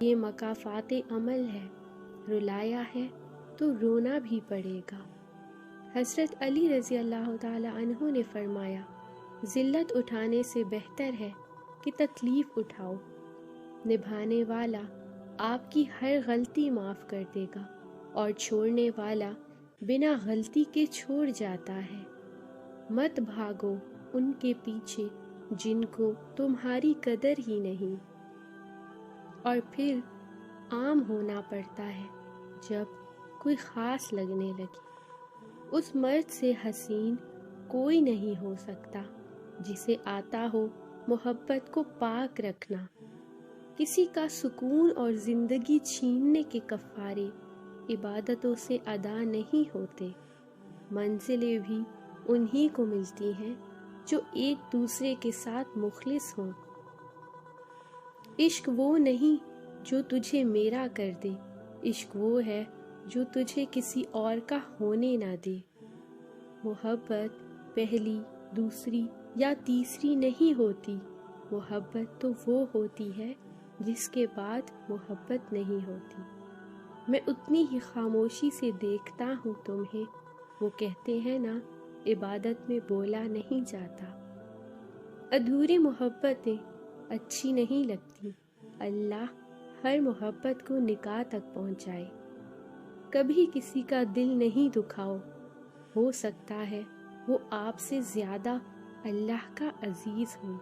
یہ مکافات عمل ہے، رلایا ہے تو رونا بھی پڑے گا۔ حضرت علی رضی اللہ تعالی عنہ نے فرمایا، ذلت اٹھانے سے بہتر ہے کہ تکلیف اٹھاؤ۔ نبھانے والا آپ کی ہر غلطی معاف کر دے گا اور چھوڑنے والا بنا غلطی کے چھوڑ جاتا ہے۔ مت بھاگو ان کے پیچھے جن کو تمہاری قدر ہی نہیں۔ اور پھر عام ہونا پڑتا ہے جب کوئی خاص لگنے لگے۔ اس مرد سے حسین کوئی نہیں ہو سکتا جسے آتا ہو محبت کو پاک رکھنا۔ کسی کا سکون اور زندگی چھیننے کے کفارے عبادتوں سے ادا نہیں ہوتے۔ منزلیں بھی انہی کو ملتی ہیں جو ایک دوسرے کے ساتھ مخلص ہوں۔ عشق وہ نہیں جو تجھے میرا کر دے، عشق وہ ہے جو تجھے کسی اور کا ہونے نہ دے۔ محبت پہلی، دوسری یا تیسری نہیں ہوتی، محبت تو وہ ہوتی ہے جس کے بعد محبت نہیں ہوتی۔ میں اتنی ہی خاموشی سے دیکھتا ہوں تمہیں، وہ کہتے ہیں نا عبادت میں بولا نہیں جاتا۔ ادھوری محبتیں اچھی نہیں لگتی، اللہ ہر محبت کو نکاح تک پہنچائے۔ کبھی کسی کا دل نہیں دکھاؤ، ہو سکتا ہے وہ آپ سے زیادہ اللہ کا عزیز ہوں۔